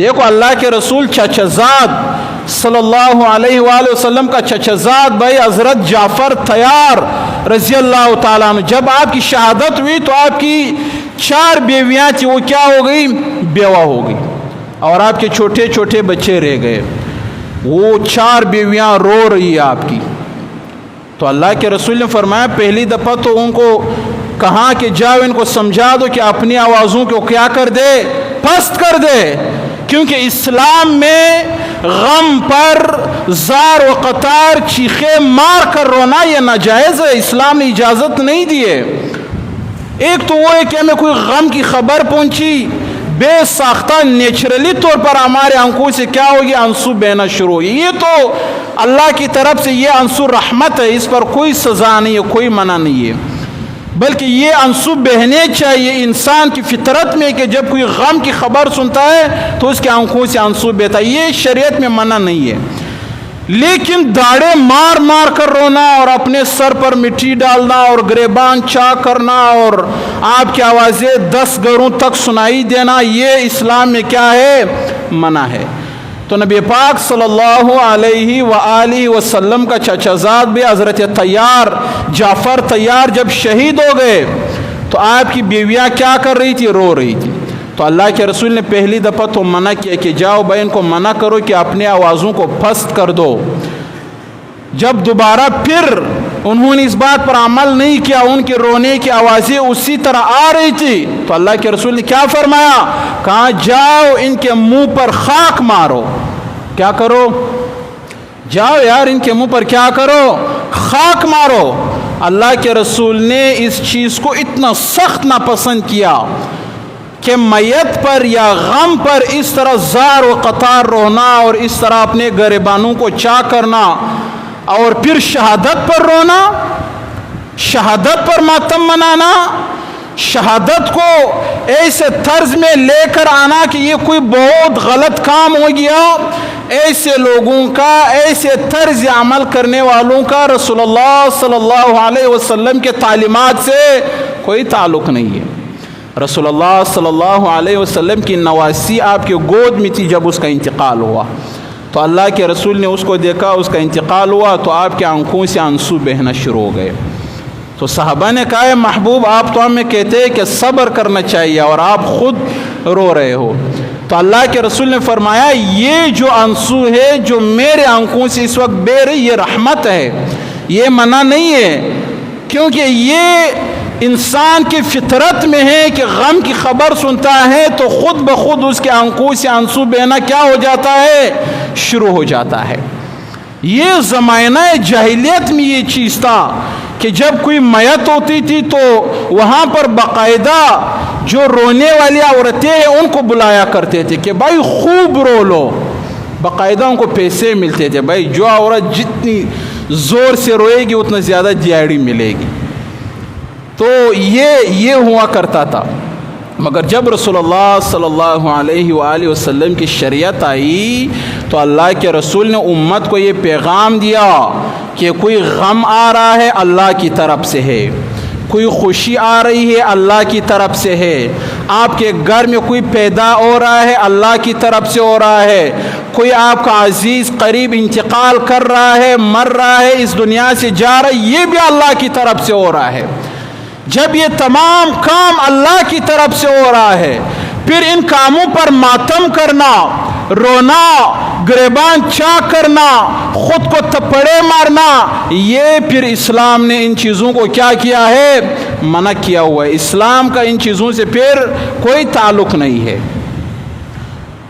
دیکھو اللہ کے رسول چچزاد صلی اللہ علیہ وآلہ وسلم کا چچزاد بھائی حضرت جعفر طیار رضی اللہ تعالیٰ عنہ، جب آپ کی شہادت ہوئی تو آپ کی 4 بیویاں تھیں، وہ کیا ہو گئی؟ بیوہ ہو گئی، اور آپ کے چھوٹے چھوٹے بچے رہ گئے۔ وہ 4 بیویاں رو رہی ہے آپ کی، تو اللہ کے رسول نے فرمایا پہلی دفعہ تو ان کو کہاں کہ جاؤ ان کو سمجھا دو کہ اپنی آوازوں کو کیا کر دے؟ پست کر دے، کیونکہ اسلام میں غم پر زار و قطار چیخے مار کر رونا یہ ناجائز ہے، اسلام نے اجازت نہیں دی ہے۔ ایک تو وہ ہے کہ ہمیں کوئی غم کی خبر پہنچی، بے ساختہ نیچرلی طور پر ہمارے آنکھوں سے کیا ہوگی؟ آنسو بہنا شروع ہوئی، یہ تو اللہ کی طرف سے یہ آنسو رحمت ہے، اس پر کوئی سزا نہیں ہے، کوئی منع نہیں ہے، بلکہ یہ آنسو بہنے چاہیے انسان کی فطرت میں کہ جب کوئی غم کی خبر سنتا ہے تو اس کے آنکھوں سے آنسو بہتا ہے، یہ شریعت میں منع نہیں ہے۔ لیکن داڑے مار مار کر رونا اور اپنے سر پر مٹی ڈالنا اور گریبان چاک کرنا اور آپ کی آوازیں 10 گھروں تک سنائی دینا، یہ اسلام میں کیا ہے؟ منع ہے۔ تو نبی پاک صلی اللہ علیہ وآلہ وسلم کا چچزاد بھی حضرت طیار جعفر طیار جب شہید ہو گئے تو آپ کی بیویاں کیا کر رہی تھی؟ رو رہی تھی۔ تو اللہ کے رسول نے پہلی دفعہ تو منع کیا کہ جاؤ بھائی ان کو منع کرو کہ اپنی آوازوں کو پست کر دو۔ جب دوبارہ پھر انہوں نے اس بات پر عمل نہیں کیا، ان کے رونے کی آوازیں اسی طرح آ رہی تھی، تو اللہ کے رسول نے کیا فرمایا؟ کہا جاؤ ان کے منہ پر خاک مارو۔ کیا کرو؟ جاؤ یار ان کے منہ پر کیا کرو؟ خاک مارو۔ اللہ کے رسول نے اس چیز کو اتنا سخت ناپسند کیا کہ میت پر یا غم پر اس طرح زار و قطار رونا اور اس طرح اپنے گریبانوں کو چاک کرنا اور پھر شہادت پر رونا، شہادت پر ماتم منانا، شہادت کو ایسے طرز میں لے کر آنا کہ یہ کوئی بہت غلط کام ہو گیا، ایسے لوگوں کا، ایسے طرز عمل کرنے والوں کا رسول اللہ صلی اللہ علیہ وسلم کے تعلیمات سے کوئی تعلق نہیں ہے۔ رسول اللہ صلی اللہ علیہ وسلم کی نواسی آپ کے گود میں تھی جب اس کا انتقال ہوا، تو اللہ کے رسول نے اس کو دیکھا، اس کا انتقال ہوا تو آپ کے آنکھوں سے آنسو بہنا شروع ہو گئے۔ تو صحابہ نے کہا محبوب آپ تو ہمیں کہتے ہیں کہ صبر کرنا چاہیے اور آپ خود رو رہے ہو۔ تو اللہ کے رسول نے فرمایا یہ جو آنسو ہے جو میرے آنکھوں سے اس وقت بہ رہی، یہ رحمت ہے، یہ منع نہیں ہے، کیونکہ یہ انسان کی فطرت میں ہے کہ غم کی خبر سنتا ہے تو خود بخود اس کے آنکھوں سے آنسو بہنا کیا ہو جاتا ہے؟ شروع ہو جاتا ہے۔ یہ زمانہ جاہلیت میں یہ چیز تھا کہ جب کوئی میت ہوتی تھی تو وہاں پر باقاعدہ جو رونے والی عورتیں ہیں ان کو بلایا کرتے تھے کہ بھائی خوب رو لو، باقاعدہ ان کو پیسے ملتے تھے، بھائی جو عورت جتنی زور سے روئے گی اتنا زیادہ دیہڑی ملے گی۔ تو یہ ہوا کرتا تھا، مگر جب رسول اللہ صلی اللہ علیہ وآلہ وسلم کی شریعت آئی تو اللہ کے رسول نے امت کو یہ پیغام دیا کہ کوئی غم آ رہا ہے اللہ کی طرف سے ہے، کوئی خوشی آ رہی ہے اللہ کی طرف سے ہے، آپ کے گھر میں کوئی پیدا ہو رہا ہے اللہ کی طرف سے ہو رہا ہے، کوئی آپ کا عزیز قریب انتقال کر رہا ہے، مر رہا ہے، اس دنیا سے جا رہا ہے، یہ بھی اللہ کی طرف سے ہو رہا ہے۔ جب یہ تمام کام اللہ کی طرف سے ہو رہا ہے پھر ان کاموں پر ماتم کرنا، رونا، گریبان چاک کرنا، خود کو تھپڑے مارنا، یہ پھر اسلام نے ان چیزوں کو کیا کیا ہے؟ منع کیا ہوا ہے۔ اسلام کا ان چیزوں سے پھر کوئی تعلق نہیں ہے۔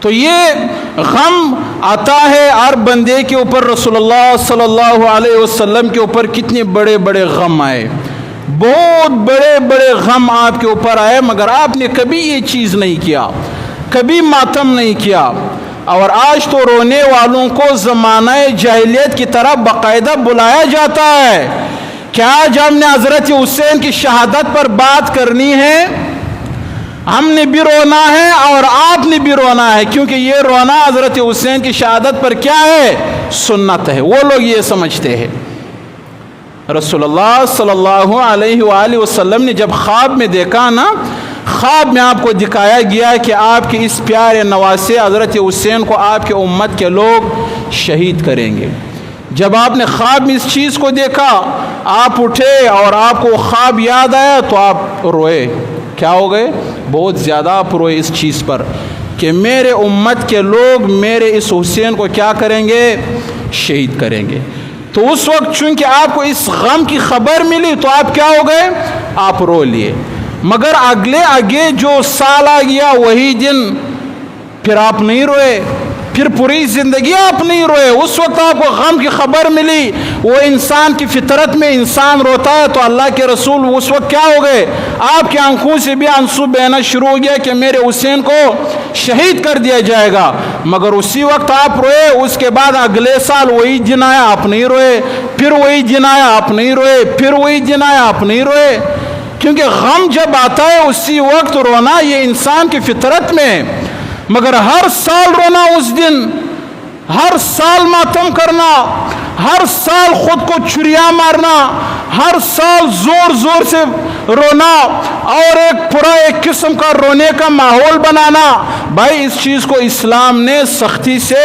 تو یہ غم آتا ہے ہر بندے کے اوپر، رسول اللہ صلی اللہ علیہ وسلم کے اوپر کتنے بڑے بڑے غم آئے، بہت بڑے بڑے غم آپ کے اوپر آئے، مگر آپ نے کبھی یہ چیز نہیں کیا، کبھی ماتم نہیں کیا۔ اور آج تو رونے والوں کو زمانہ جاہلیت کی طرح باقاعدہ بلایا جاتا ہے کہ آج ہم نے حضرت حسین کی شہادت پر بات کرنی ہے، ہم نے بھی رونا ہے اور آپ نے بھی رونا ہے، کیونکہ یہ رونا حضرت حسین کی شہادت پر کیا ہے؟ سنت ہے۔ وہ لوگ یہ سمجھتے ہیں۔ رسول اللہ صلی اللہ علیہ وآلہ وسلم نے جب خواب میں دیکھا نا خواب میں آپ کو دکھایا گیا کہ آپ کے اس پیارے نواسے حضرت حسین کو آپ کے امت کے لوگ شہید کریں گے۔ جب آپ نے خواب میں اس چیز کو دیکھا، آپ اٹھے اور آپ کو خواب یاد آیا تو آپ روئے۔ کیا ہو گئے؟ بہت زیادہ آپ روئے اس چیز پر کہ میرے امت کے لوگ میرے اس حسین کو کیا کریں گے؟ شہید کریں گے۔ تو اس وقت چونکہ آپ کو اس غم کی خبر ملی تو آپ کیا ہو گئے؟ آپ رو لیے۔ مگر آگے جو سال آ گیا وہی دن پھر آپ نہیں روئے، پھر پوری زندگی آپ نہیں روئے۔ اس وقت آپ کو غم کی خبر ملی۔ وہ انسان کی فطرت میں انسان روتا ہے تو اللہ کے رسول اس وقت کیا ہو گئے؟ آپ کی آنکھوں سے بھی آنسو بہنا شروع ہو گیا کہ میرے حسین کو شہید کر دیا جائے گا۔ مگر اسی وقت آپ روئے۔ اس کے بعد اگلے سال وہی دن آیا، آپ نہیں روئے، پھر وہی دن آیا، آپ نہیں روئے، پھر وہی دن آیا، آپ نہیں روئے۔ کیونکہ غم جب آتا ہے اسی وقت رونا یہ انسان کی فطرت میں ہے۔ مگر ہر سال رونا اس دن، ہر سال ماتم کرنا، ہر سال خود کو چھریاں مارنا، ہر سال زور زور سے رونا اور ایک قسم کا رونے کا ماحول بنانا، بھائی اس چیز کو اسلام نے سختی سے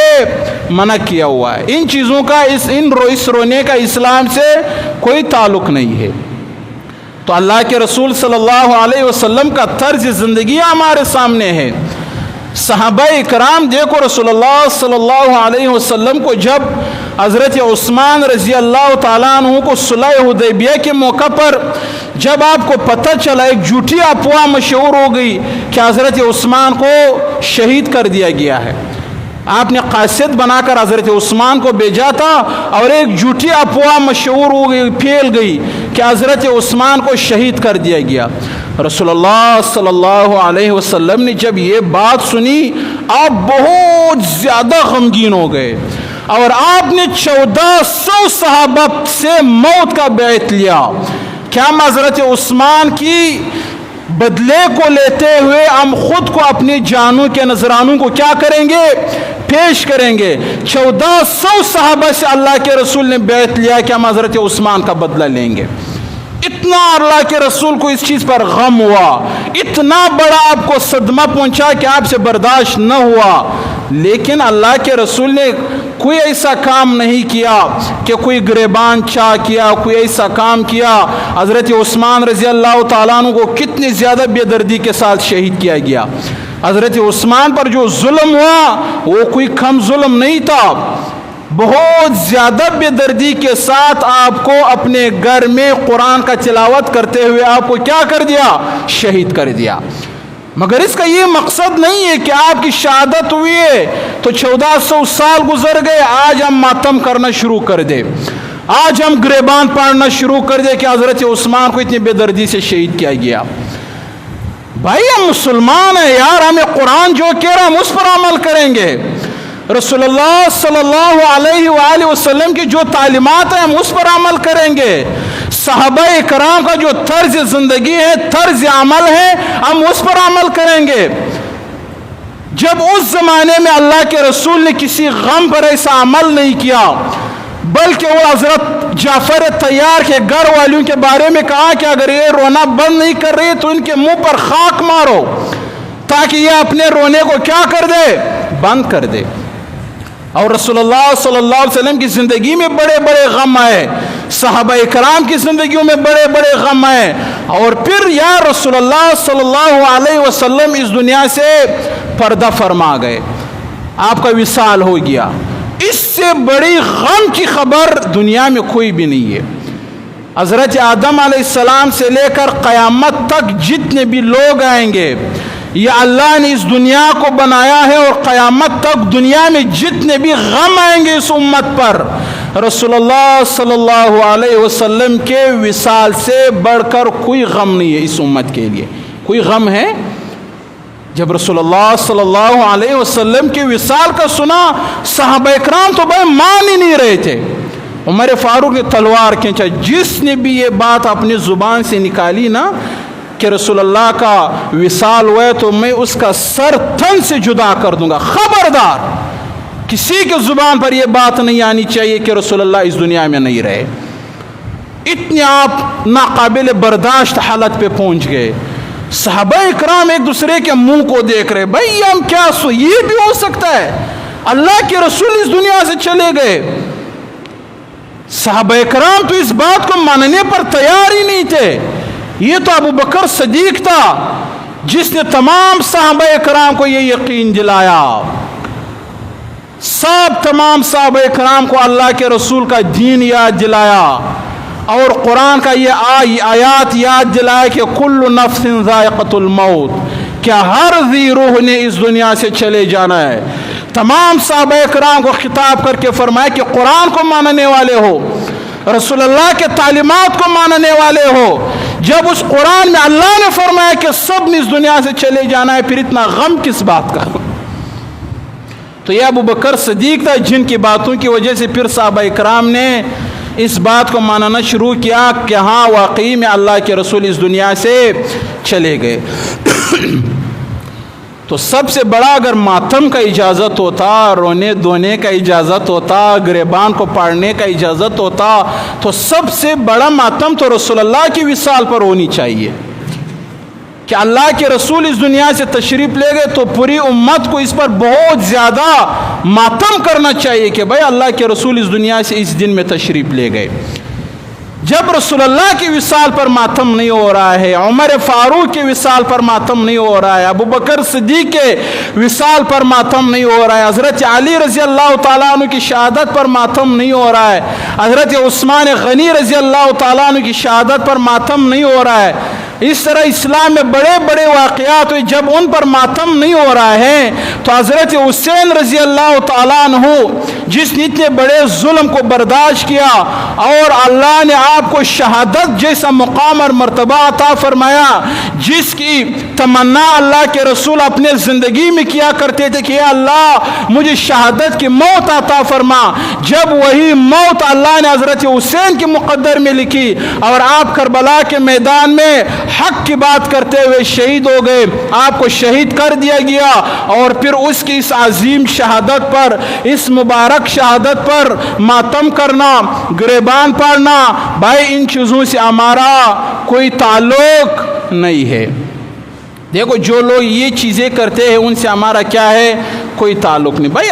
منع کیا ہوا ہے۔ ان چیزوں کا اس رونے کا اسلام سے کوئی تعلق نہیں ہے۔ تو اللہ کے رسول صلی اللہ علیہ وسلم کا طرز زندگی ہمارے سامنے ہے۔ صحابہ اکرام دیکھو، رسول اللہ صلی اللہ علیہ وسلم کو جب حضرت عثمان رضی اللہ تعالیٰ عنہ کو صلح حدیبیہ کے موقع پر جب آپ کو پتہ چلا، ایک جھوٹی افواہ مشہور ہو گئی کہ حضرت عثمان کو شہید کر دیا گیا ہے۔ آپ نے قاصد بنا کر حضرت عثمان کو بھیجا تھا اور ایک جھوٹی افواہ مشہور ہو گئی، پھیل گئی کہ حضرت عثمان کو شہید کر دیا گیا۔ رسول اللہ صلی اللہ علیہ وسلم نے جب یہ بات سنی آپ بہت زیادہ غمگین ہو گئے اور آپ نے 1400 صحابہ سے موت کا بیعت لیا کہ ہم حضرت عثمان کی بدلے کو لیتے ہوئے ہم خود کو اپنی جانوں کے نذرانوں کو کیا کریں گے؟ پیش کریں گے۔ 1400 صحابہ سے اللہ کے رسول نے بیعت لیا کہ ہم حضرت عثمان کا بدلہ لیں گے۔ اتنا اللہ کے رسول کو اس چیز پر غم ہوا، اتنا بڑا آپ کو صدمہ پہنچا کہ آپ سے برداشت نہ ہوا، لیکن اللہ کے رسول نے کوئی ایسا کام نہیں کیا کہ کوئی گریبان چاہ کیا، کوئی ایسا کام کیا۔ حضرت عثمان رضی اللہ تعالیٰ عنہ کو کتنی زیادہ بے دردی کے ساتھ شہید کیا گیا۔ حضرت عثمان پر جو ظلم ہوا وہ کوئی کم ظلم نہیں تھا، بہت زیادہ بے دردی کے ساتھ آپ کو اپنے گھر میں قرآن کا تلاوت کرتے ہوئے آپ کو کیا کر دیا؟ شہید کر دیا۔ مگر اس کا یہ مقصد نہیں ہے کہ آپ کی شہادت ہوئی ہے تو 1400 سال گزر گئے، آج ہم ماتم کرنا شروع کر دیں، آج ہم گریبان پاڑنا شروع کر دیں کہ حضرت عثمان کو اتنی بے دردی سے شہید کیا گیا۔ بھائی ہم مسلمان ہیں یار، ہمیں قرآن جو کہہ رہا ہم اس پر عمل کریں گے۔ رسول اللہ صلی اللہ علیہ وآلہ وسلم کی جو تعلیمات ہیں ہم اس پر عمل کریں گے۔ صحابہ کرام کا جو طرز زندگی ہے، طرز عمل ہے، ہم اس پر عمل کریں گے۔ جب اس زمانے میں اللہ کے رسول نے کسی غم پر ایسا عمل نہیں کیا، بلکہ وہ حضرت جعفر طیار کے گھر والوں کے بارے میں کہا کہ اگر یہ رونا بند نہیں کر رہی تو ان کے منہ پر خاک مارو تاکہ یہ اپنے رونے کو کیا کر دے؟ بند کر دے۔ اور رسول اللہ صلی اللہ علیہ وسلم کی زندگی میں بڑے بڑے غم آئے، صحابہ اکرام کی زندگیوں میں بڑے بڑے غم آئے، اور پھر یا رسول اللہ صلی اللہ علیہ وسلم اس دنیا سے پردہ فرما گئے، آپ کا وصال ہو گیا۔ اس سے بڑی غم کی خبر دنیا میں کوئی بھی نہیں ہے۔ حضرت آدم علیہ السلام سے لے کر قیامت تک جتنے بھی لوگ آئیں گے، یہ اللہ نے اس دنیا کو بنایا ہے، اور قیامت تک دنیا میں جتنے بھی غم آئیں گے اس امت پر، رسول اللہ صلی اللہ علیہ وسلم کے وصال سے بڑھ کر کوئی غم نہیں ہے اس امت کے لیے۔ کوئی غم ہے؟ جب رسول اللہ صلی اللہ علیہ وسلم کے وصال کا سنا، صحابہ اکرام تو بھائی مان ہی نہیں رہے تھے۔ عمر فاروق نے تلوار کھینچا، جس نے بھی یہ بات اپنی زبان سے نکالی نا کہ رسول اللہ کا وصال ہوا ہے تو میں اس کا سر تن سے جدا کر دوں گا، خبردار کسی کے زبان پر یہ بات نہیں آنی چاہیے کہ رسول اللہ اس دنیا میں نہیں رہے۔ اتنے آپ ناقابل برداشت حالت پہ پہنچ گئے۔ صحابہ اکرام ایک دوسرے کے منہ کو دیکھ رہے، بھائی ہم کیا یہ بھی ہو سکتا ہے؟ اللہ کے رسول اس دنیا سے چلے گئے۔ صحابہ اکرام تو اس بات کو ماننے پر تیار ہی نہیں تھے۔ یہ تو ابو بکر صدیق تھا جس نے تمام صحابہ اکرام کو یہ یقین دلایا، تمام صحابہ اکرام کو اللہ کے رسول کا دین یاد دلایا اور قرآن کا یہ آیات یاد دلایا کہ کل نفس ذائقۃ الموت، کیا ہر ذی روح نے اس دنیا سے چلے جانا ہے۔ تمام صحابہ اکرام کو خطاب کر کے فرمایا کہ قرآن کو ماننے والے ہو، رسول اللہ کے تعلیمات کو ماننے والے ہو۔ جب اس قرآن میں اللہ نے فرمایا کہ سب نے اس دنیا سے چلے جانا ہے، پھر اتنا غم کس بات کا؟ تو یہ ابو بکر صدیق تھا جن کی باتوں کی وجہ سے پھر صحابہ اکرام نے اس بات کو ماننا شروع کیا کہ ہاں واقعی میں اللہ کے رسول اس دنیا سے چلے گئے۔ تو سب سے بڑا اگر ماتم کا اجازت ہوتا، رونے دھونے کا اجازت ہوتا، گریبان کو پاڑنے کا اجازت ہوتا، تو سب سے بڑا ماتم تو رسول اللہ کی وصال پر ہونی چاہیے کہ اللہ کے رسول اس دنیا سے تشریف لے گئے، تو پوری امت کو اس پر بہت زیادہ ماتم کرنا چاہیے کہ بھائی اللہ کے رسول اس دنیا سے اس دن میں تشریف لے گئے۔ جب رسول اللہ کی وصال پر ماتم نہیں ہو رہا ہے، عمر فاروق کی وصال پر ماتم نہیں ہو رہا ہے، ابو بکر صدیق کے وصال پر ماتم نہیں ہو رہا ہے، حضرت علی رضی اللہ تعالیٰ عنہ کی شہادت پر ماتم نہیں ہو رہا ہے، حضرت عثمان غنی رضی اللہ تعالیٰ عنہ کی شہادت پر ماتم نہیں ہو رہا ہے، اس طرح اسلام میں بڑے بڑے واقعات ہوئے، جب ان پر ماتم نہیں ہو رہا ہے تو حضرت حسین رضی اللہ تعالیٰ عنہ جس نے اتنے بڑے ظلم کو برداشت کیا اور اللہ نے آپ کو شہادت جیسا مقام اور مرتبہ عطا فرمایا، جس کی تمنا اللہ کے رسول اپنے زندگی میں کیا کرتے تھے کہ اے اللہ مجھے شہادت کی موت عطا فرما، جب وہی موت اللہ نے حضرت حسین کے مقدر میں لکھی اور آپ کربلا کے میدان میں حق کی بات کرتے ہوئے شہید ہو گئے، آپ کو شہید کر دیا گیا، اور پھر اس کی اس عظیم شہادت پر، اس مبارک شہادت پر ماتم کرنا، گریبان پاڑنا، بھائی ان چیزوں سے ہمارا کوئی تعلق نہیں ہے۔ دیکھو جو لوگ یہ چیزیں کرتے ہیں ان سے ہمارا کیا ہے؟ کوئی تعلق نہیں۔ بھائی